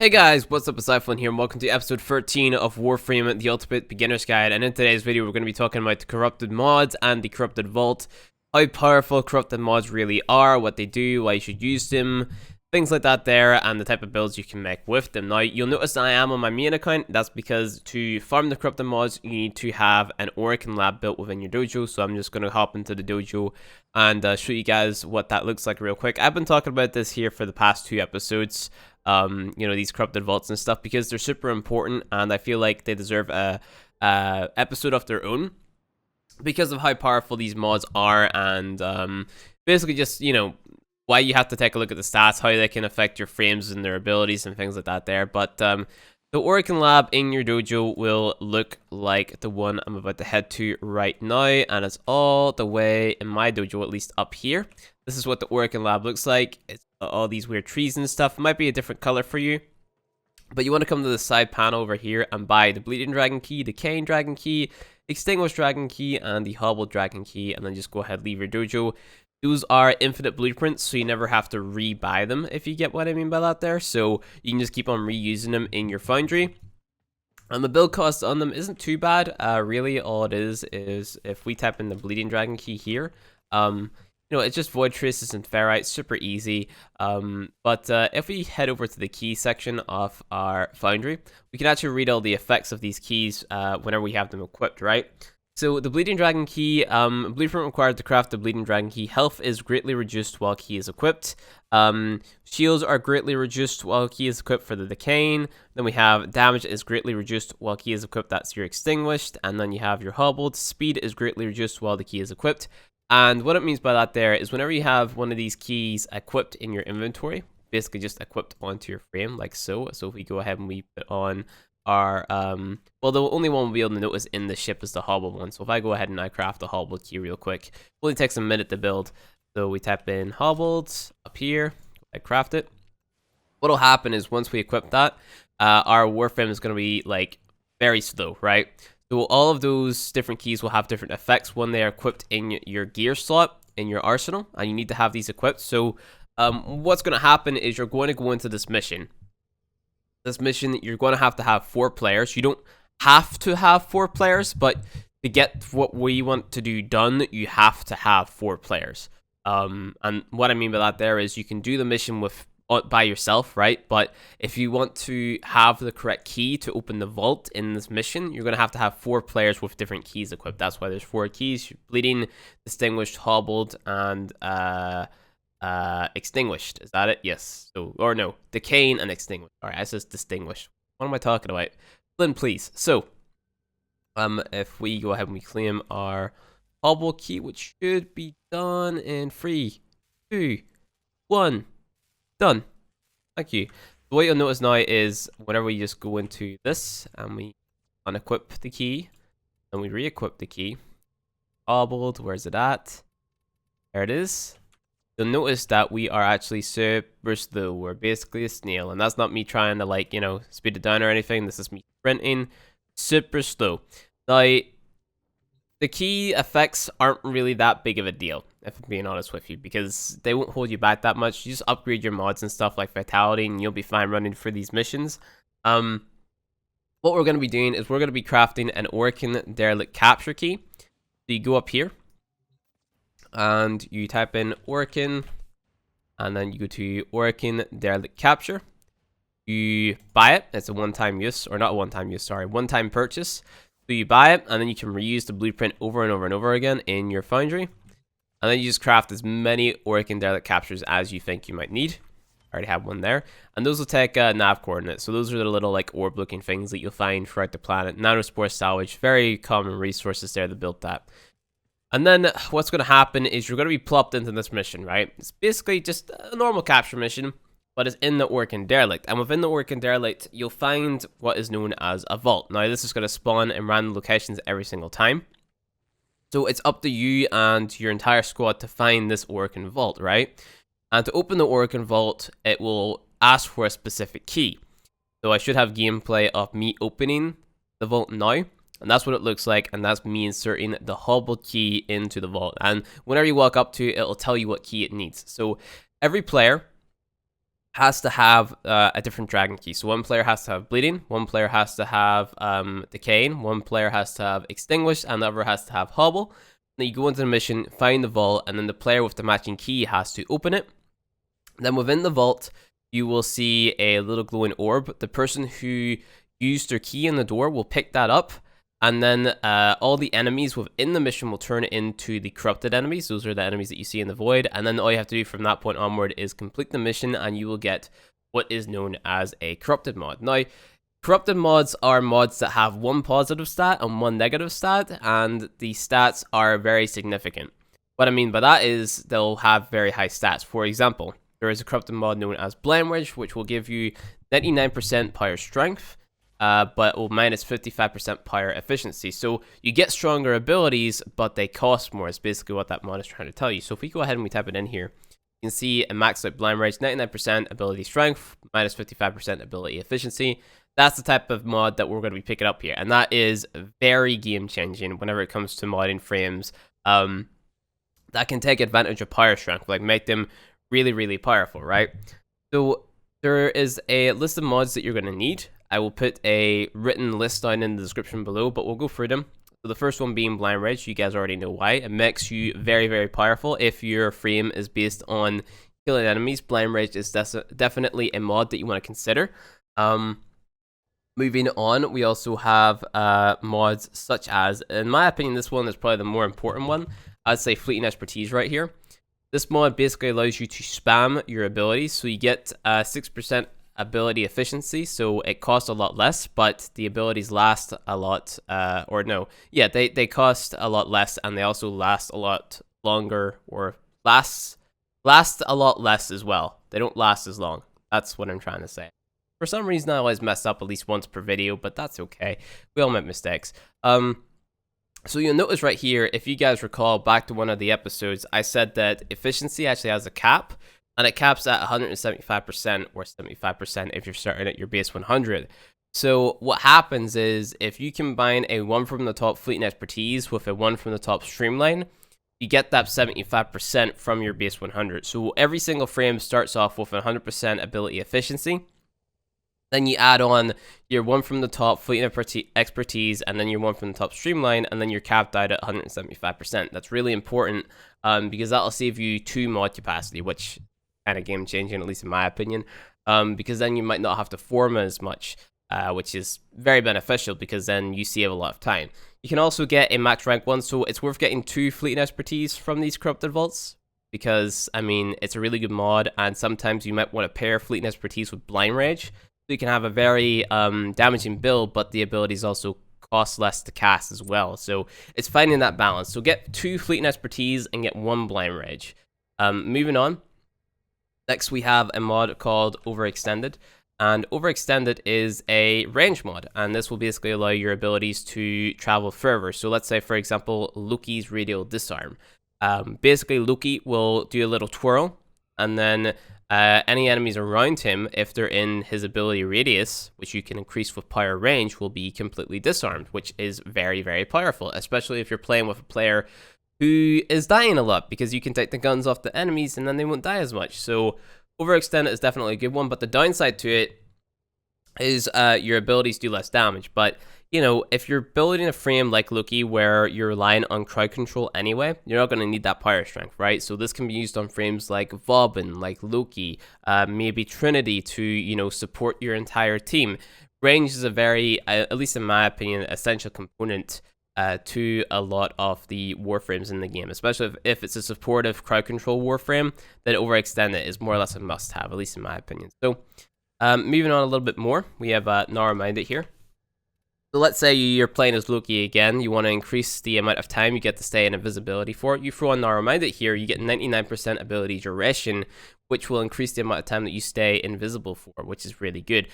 Hey guys, what's up? It's iPhone here and welcome to episode 13 of Warframe, the Ultimate Beginner's Guide. And in today's video, we're going to be talking about the corrupted mods and the corrupted vault, how powerful corrupted mods really are, what they do, why you should use them, things like that there, and the type of builds you can make with them. Now, you'll notice that I am on my main account. That's because to farm the corrupted mods, you need to have an Oracle lab built within your dojo. So I'm just going to hop into the dojo and show you guys what that looks like real quick. I've been talking about this here for the past 2 episodes. These corrupted vaults and stuff, because they're super important and I feel like they deserve a episode of their own because of how powerful these mods are, and basically just why you have to take a look at the stats, how they can affect your frames and their abilities and things like that there. But the Oracle lab in your dojo will look like the one I'm about to head to right now, and it's all the way in my dojo, at least up here. This is what the Oracle lab looks like. It's all these weird trees and stuff. It might be a different color for you, but you want to come to the side panel over here and buy the Bleeding Dragon Key, the Cane Dragon Key, Extinguished Dragon Key, and the Hobbled Dragon Key, and then just go ahead, leave your dojo. Those are infinite blueprints, so you never have to re-buy them, if you get what I mean by that there. So you can just keep on reusing them in your foundry. And the build cost on them isn't too bad. Really, all it is if we type in the Bleeding Dragon Key here, it's just void traces and ferrite, super easy. But if we head over to the key section of our foundry, we can actually read all the effects of these keys whenever we have them equipped, right? So the Bleeding Dragon Key, blueprint required to craft the Bleeding Dragon Key. Health is greatly reduced while key is equipped. Shields are greatly reduced while key is equipped for the decaying. Then we have damage is greatly reduced while key is equipped. That's your extinguished. And then you have your hobbled. Speed is greatly reduced while the key is equipped. And what it means by that there is whenever you have one of these keys equipped in your inventory, basically just equipped onto your frame like so. So if we go ahead and we put on our, well, the only one we'll be able to notice in the ship is the hobbled one. So if I go ahead and I craft a hobbled key real quick, it only takes a minute to build. So we type in hobbled up here, I craft it. What'll happen is once we equip that, our Warframe is going to be like very slow, right? So all of those different keys will have different effects when they are equipped in your gear slot in your arsenal, and you need to have these equipped. So what's going to happen is you're going to go into this mission. This mission, you're going to have 4 players. You don't have to have 4 players, but to get what we want to do done, you have to have 4 players. And what I mean by that there is you can do the mission by yourself, right? But if you want to have the correct key to open the vault in this mission, you're going to have 4 players with different keys equipped. That's why there's 4 keys: Bleeding, Distinguished, Hobbled, and Extinguished. Is that it? Yes. So, or no, Decaying and Extinguished. All right, I says Distinguished. What am I talking about? Flynn, please. So, if we go ahead and we claim our Hobble key, which should be done in 3, 2, 1. Done. Thank you. So what you'll notice now is whenever we just go into this and we unequip the key and we re-equip the key, hobbled, where's it at? There it is. You'll notice that we are actually super slow. We're basically a snail, and that's not me trying to speed it down or anything. This is me sprinting super slow. Now, the key effects aren't really that big of a deal, if I'm being honest with you, because they won't hold you back that much. You just upgrade your mods and stuff like Vitality, and you'll be fine running for these missions. What we're going to be doing is we're going to be crafting an Oracle Derelict Capture Key. So you go up here, and you type in Oracle, and then you go to Oracle Derelict Capture. You buy it. It's a one-time use, or not one-time use, sorry, one-time purchase. So you buy it, and then you can reuse the blueprint over and over and over again in your foundry. And then you just craft as many Oracle Derelict Captures as you think you might need. I already have one there. And those will take nav coordinates. So those are the little orb-looking things that you'll find throughout the planet. Nanospore salvage, very common resources there that built that. And then what's going to happen is you're going to be plopped into this mission, right? It's basically just a normal capture mission, but it's in the Oracle Derelict. And within the Oracle Derelict, you'll find what is known as a vault. Now, this is going to spawn in random locations every single time. So it's up to you and your entire squad to find this Oracle vault, right? And to open the Oracle vault, it will ask for a specific key. So I should have gameplay of me opening the vault now. And that's what it looks like, and that's me inserting the hobble key into the vault. And whenever you walk up to it, it'll tell you what key it needs. So every player has to have a different dragon key. So one player has to have bleeding, one player has to have decaying, one player has to have extinguished, and the other has to have hobble. Then you go into the mission, find the vault, and then the player with the matching key has to open it. Then within the vault, you will see a little glowing orb. The person who used their key in the door will pick that up, and then all the enemies within the mission will turn into the corrupted enemies. Those are the enemies that you see in the void, and then all you have to do from that point onward is complete the mission, and you will get what is known as a corrupted mod. Now, corrupted mods are mods that have one positive stat and one negative stat, and the stats are very significant. What I mean by that is they'll have very high stats. For example, there is a corrupted mod known as Blind Wedge, which will give you 99% pyre strength, but will minus 55% pyre efficiency. So you get stronger abilities, but they cost more, is basically what that mod is trying to tell you. So if we go ahead and we type it in here, you can see a max out Blind Wedge, 99% ability strength, minus 55% ability efficiency. That's the type of mod that we're going to be picking up here, and that is very game changing whenever it comes to modding frames. That can take advantage of pyre strength, like make them really, really powerful, right? So there is a list of mods that you're going to need. I will put a written list down in the description below, but we'll go through them. So the first one being Blind Wedge, you guys already know why. It makes you very, very powerful. If your frame is based on killing enemies, Blind Wedge is definitely a mod that you want to consider. Moving on, we also have mods such as, in my opinion, this one is probably the more important one. I'd say Fleeting Expertise right here. This mod basically allows you to spam your abilities, so you get 6% ability efficiency, so it costs a lot less, but the abilities last a lot, they cost a lot less, and they also last a lot longer, or last a lot less as well. They don't last as long. That's what I'm trying to say. For some reason, I always mess up at least once per video, but that's okay. We all make mistakes. So you'll notice right here, if you guys recall back to one of the episodes, I said that efficiency actually has a cap, and it caps at 175% or 75% if you're starting at your base 100. So what happens is, if you combine a 1 from the top Fleeting Expertise with a 1 from the top Streamline, you get that 75% from your base 100. So every single frame starts off with 100% ability efficiency. Then you add on your 1 from the top Fleeting Expertise, and then your 1 from the top Streamline, and then you're capped out at 175%. That's really important because that'll save you 2 mod capacity, which kind of game changing, at least in my opinion, because then you might not have to form as much, which is very beneficial because then you save a lot of time. You can also get a max rank 1, so it's worth getting 2 Fleeting Expertise from these Corrupted Vaults because, I mean, it's a really good mod, and sometimes you might want to pair Fleeting Expertise with Blind Rage. So you can have a very damaging build, but the abilities also cost less to cast as well. So it's finding that balance. So get 2 Fleeting Expertise and get 1 Blind Rage. Moving on. Next we have a mod called Overextended. And Overextended is a range mod, and this will basically allow your abilities to travel further. So let's say, for example, Loki's Radial Disarm. Basically, Loki will do a little twirl, and then any enemies around him, if they're in his ability radius, which you can increase with pyre range, will be completely disarmed, which is very, very powerful, especially if you're playing with a player who is dying a lot, because you can take the guns off the enemies and then they won't die as much. So Overextended is definitely a good one, but the downside to it is your abilities do less damage. But you know, if you're building a frame like Loki where you're relying on crowd control anyway, you're not going to need that pyre strength, right? So this can be used on frames like Vauban, like Loki, maybe Trinity to, you know, support your entire team. Range is a very, at least in my opinion, essential component to a lot of the Warframes in the game, especially if it's a supportive crowd control Warframe, then Overextended is more or less a must-have, at least in my opinion. So moving on a little bit more, we have Narrow Minded here. So let's say you're playing as Loki again, you want to increase the amount of time you get to stay in invisibility for it. You throw on Narrow Minded here, you get 99% ability duration, which will increase the amount of time that you stay invisible for, which is really good.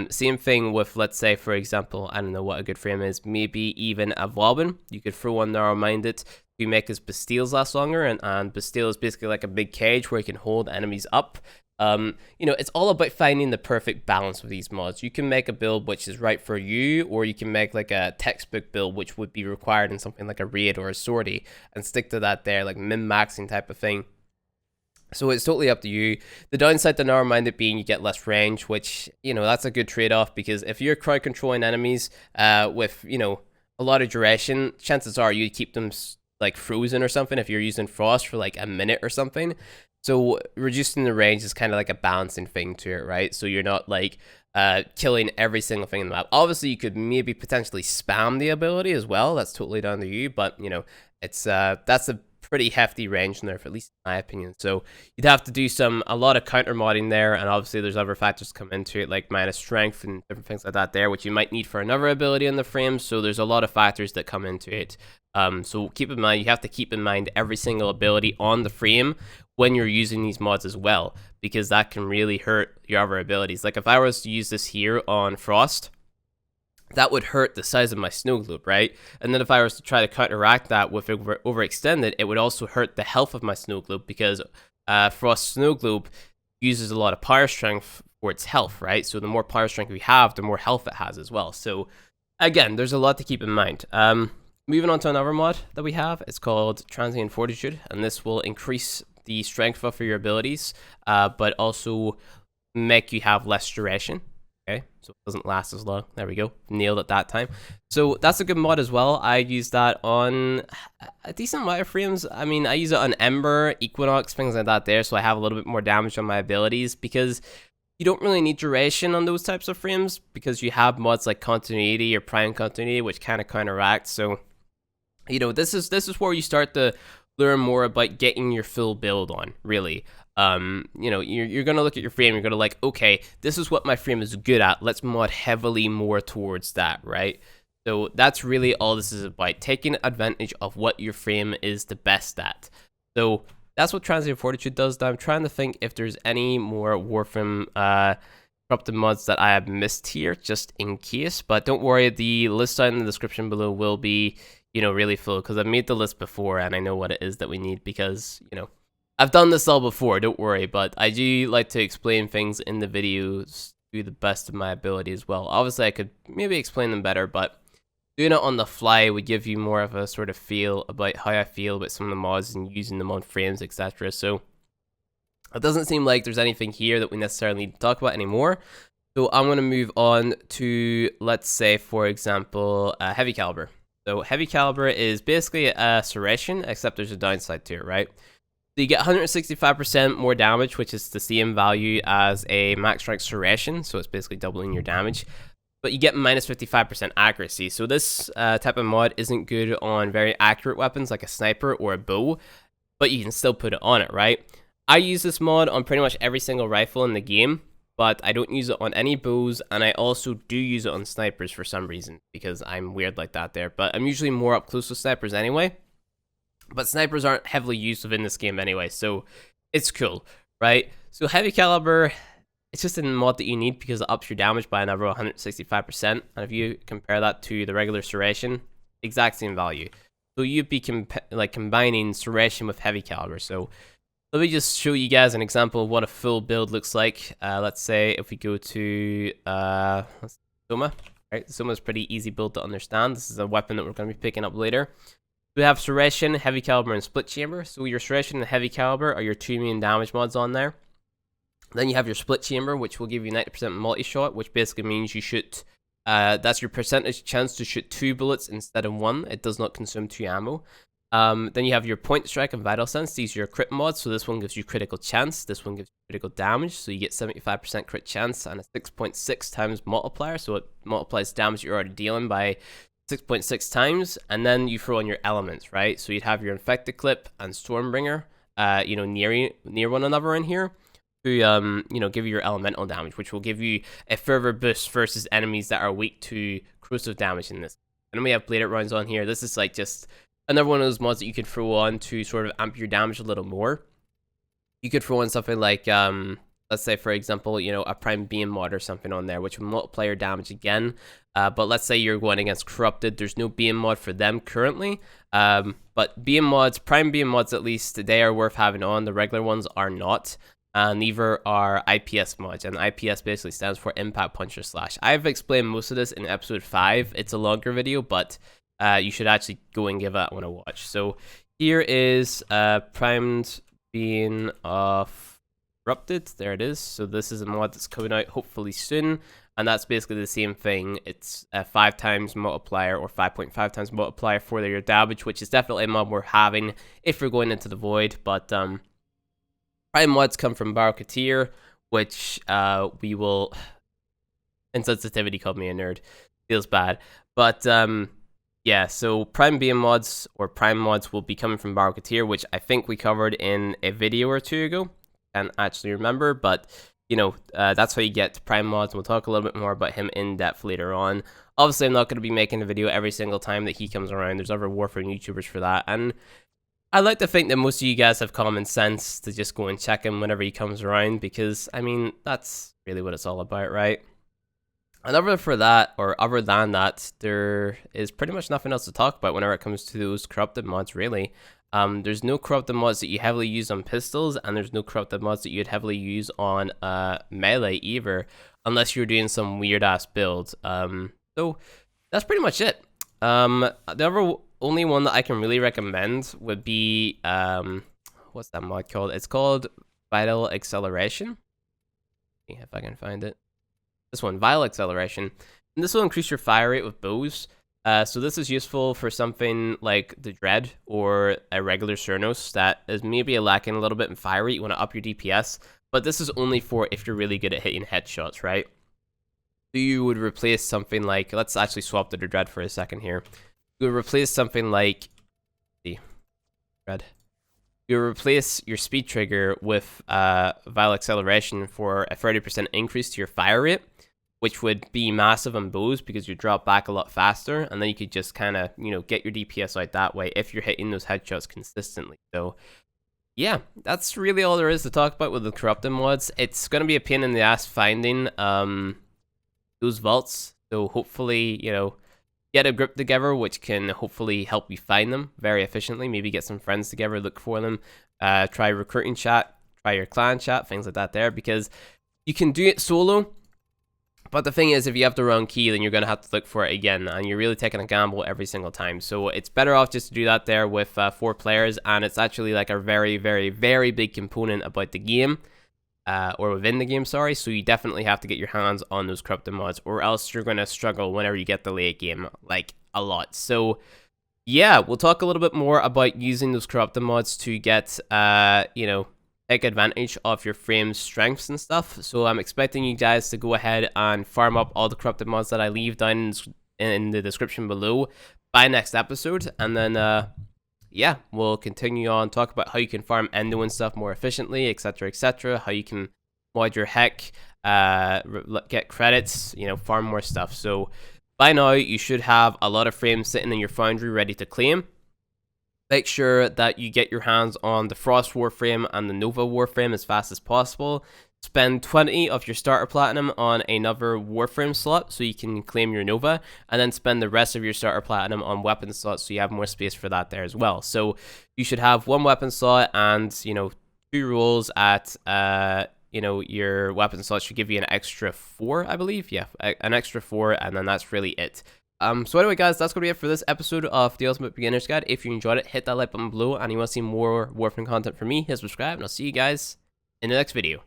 Same thing with, let's say, for example, I don't know what a good frame is, maybe even a Vauban. You could throw on Narrow Minded to make his Bastilles last longer, and Bastille is basically like a big cage where you can hold enemies up. You know, it's all about finding the perfect balance with these mods. You can make a build which is right for you, or you can make like a textbook build which would be required in something like a raid or a sortie and stick to that there, like min-maxing type of thing. So it's totally up to you. The downside to narrow-minded being you get less range, which, you know, that's a good trade-off, because if you're crowd controlling enemies with, you know, a lot of duration, chances are you keep them like frozen or something if you're using frost for like a minute or something. So reducing the range is kind of like a balancing thing to it, right? So you're not like killing every single thing in the map. Obviously, you could maybe potentially spam the ability as well. That's totally down to you, but you know, it's that's a pretty hefty range nerf, at least in my opinion. So you'd have to do a lot of counter modding there, and obviously there's other factors come into it, like minus strength and different things like that there, which you might need for another ability in the frame. So there's a lot of factors that come into it. So keep in mind, you have to keep in mind every single ability on the frame when you're using these mods as well, because that can really hurt your other abilities. Like if I was to use this here on Frost, that would hurt the size of my snow globe, right? And then if I was to try to counteract that with overextended, it would also hurt the health of my snow globe, because Frost snow globe uses a lot of power strength for its health, right? So the more power strength we have, the more health it has as well. So again, there's a lot to keep in mind. Moving on to another mod that we have, it's called Transient Fortitude, and this will increase the strength of your abilities, but also make you have less duration. Okay, so it doesn't last as long. There we go. Nailed it that time. So that's a good mod as well. I use that on a decent amount of frames. I mean, I use it on Ember, Equinox, things like that there, so I have a little bit more damage on my abilities, because you don't really need duration on those types of frames, because you have mods like Continuity or Prime Continuity, which kind of counteract. So, you know, this is where you start to learn more about getting your full build on, really. You know, you're going to look at your frame, you're going to like, okay, this is what my frame is good at. Let's mod heavily more towards that, right? So that's really all this is about, taking advantage of what your frame is the best at. So that's what Transient Fortitude does. Now I'm trying to think if there's any more Warframe corrupted mods that I have missed here, just in case. But don't worry, the list down in the description below will be, you know, really full, because I've made the list before and I know what it is that we need, because, you know, I've done this all before, don't worry, but I do like to explain things in the videos to the best of my ability as well. Obviously, I could maybe explain them better, but doing it on the fly would give you more of a sort of feel about how I feel about some of the mods and using them on frames, etc. So it doesn't seem like there's anything here that we necessarily need to talk about anymore. So I'm going to move on to, let's say, for example, Heavy Calibur. So Heavy Calibur is basically a Serration, except there's a downside to it, right? So you get 165% more damage, which is the same value as a max strength Serration, so it's basically doubling your damage. But you get minus 55% accuracy. So this type of mod isn't good on very accurate weapons like a sniper or a bow, but you can still put it on it, right? I use this mod on pretty much every single rifle in the game, but I don't use it on any bows, and I also do use it on snipers for some reason, because I'm weird like that there. But I'm usually more up close with snipers anyway. But snipers aren't heavily used within this game anyway, so it's cool, right? So Heavy Calibur, it's just a mod that you need because it ups your damage by another 165%. And if you compare that to the regular Serration, exact same value. So you'd be combining Serration with Heavy Calibur. So let me just show you guys an example of what a full build looks like. Let's say if we go to Soma, right? Soma is a pretty easy build to understand. This is a weapon that we're going to be picking up later. We have Serration, Heavy Calibur, and Split Chamber. So your Serration and Heavy Calibur are your 2 main damage mods on there. Then you have your Split Chamber, which will give you 90% multi-shot, which basically means you shoot, that's your percentage chance to shoot 2 bullets instead of 1. It does not consume 2 ammo. Then you have your Point Strike and Vital Sense. These are your crit mods. So this one gives you critical chance. This one gives you critical damage. So you get 75% crit chance and a 6.6 times multiplier. So it multiplies damage you're already dealing by 6.6 times, and then you throw on your elements, right? So you'd have your Infected Clip and Stormbringer, you know, near one another in here, to you know, give you your elemental damage, which will give you a further boost versus enemies that are weak to corrosive damage in this. And then we have Bladed Rounds on here. This is like just another one of those mods that you could throw on to sort of amp your damage a little more. You could throw on something like let's say, for example, you know, a Prime Beam mod or something on there, which will multiply your damage again. But let's say you're going against Corrupted. There's no Beam mod for them currently. But Beam mods, Prime Beam mods at least, they are worth having on. The regular ones are not. Neither are IPS mods. And IPS basically stands for Impact Puncher Slash. I've explained most of this in episode 5. It's a longer video, but you should actually go and give that one a watch. So here is Primed being of Corrupted. There it is. So this is a mod that's coming out hopefully soon, and that's basically the same thing. It's a 5 times multiplier or 5.5 times multiplier for your damage, which is definitely a mod we're having if we're going into the void. But prime mods come from Barketeer, which we will. Insensitivity called me a nerd. Feels bad, but yeah, so Prime BM mods or Prime mods will be coming from Barketeer, which I think we covered in a video or two ago. Can't actually remember, but you know, that's how you get Prime mods. We'll talk a little bit more about him in depth later on. Obviously, I'm not going to be making a video every single time that he comes around. There's other Warframe YouTubers for that, and I like to think that most of you guys have common sense to just go and check him whenever he comes around, because I mean, that's really what it's all about, right? And other than that, there is pretty much nothing else to talk about whenever it comes to those corrupted mods, really. There's no corrupted mods that you heavily use on pistols, and there's no corrupted mods that you'd heavily use on melee either, unless you're doing some weird-ass build. So that's pretty much it. The only one that I can really recommend would be, what's that mod called? It's called Vital Acceleration. See if I can find it. This one, Vital Acceleration. And this will increase your fire rate with bows. So this is useful for something like the Dread or a regular Cernos that is maybe lacking a little bit in fire rate. You want to up your DPS. But this is only for if you're really good at hitting headshots, right? So you would replace something like, let's actually swap to the Dread for a second here. You would replace something like, Dread. You replace your speed trigger with Vital Acceleration for a 30% increase to your fire rate, which would be massive on bows because you drop back a lot faster, and then you could just kind of, you know, get your DPS out that way if you're hitting those headshots consistently. So yeah, that's really all there is to talk about with the corrupted mods. It's going to be a pain in the ass finding those vaults, so hopefully, you know, get a group together which can hopefully help you find them very efficiently. Maybe get some friends together, look for them, try recruiting chat, try your clan chat, things like that there, because you can do it solo, but the thing is, if you have the wrong key, then you're going to have to look for it again, and you're really taking a gamble every single time. So it's better off just to do that there with 4 players, and it's actually like a very, very, very big component about the game. Or within the game, sorry, so you definitely have to get your hands on those corrupted mods, or else you're going to struggle whenever you get the late game, like, a lot. So, yeah, we'll talk a little bit more about using those corrupted mods to get, you know, take advantage of your frame's strengths and stuff. So I'm expecting you guys to go ahead and farm up all the corrupted mods that I leave down in the description below by next episode, and then, yeah, we'll continue on, talk about how you can farm endo and stuff more efficiently, etc, etc, how you can mod your heck, get credits, you know, farm more stuff. So by now, you should have a lot of frames sitting in your foundry ready to claim. Make sure that you get your hands on the Frost Warframe and the Nova Warframe as fast as possible. Spend 20 of your starter platinum on another Warframe slot so you can claim your Nova, and then spend the rest of your starter platinum on weapon slots so you have more space for that there as well. So you should have 1 weapon slot, and, you know, 2 rolls at, you know, your weapon slot should give you an extra 4, I believe. Yeah, an extra 4, and then that's really it. So anyway, guys, that's going to be it for this episode of the Ultimate Beginner's Guide. If you enjoyed it, hit that like button below, and you want to see more Warframe content from me, hit subscribe, and I'll see you guys in the next video.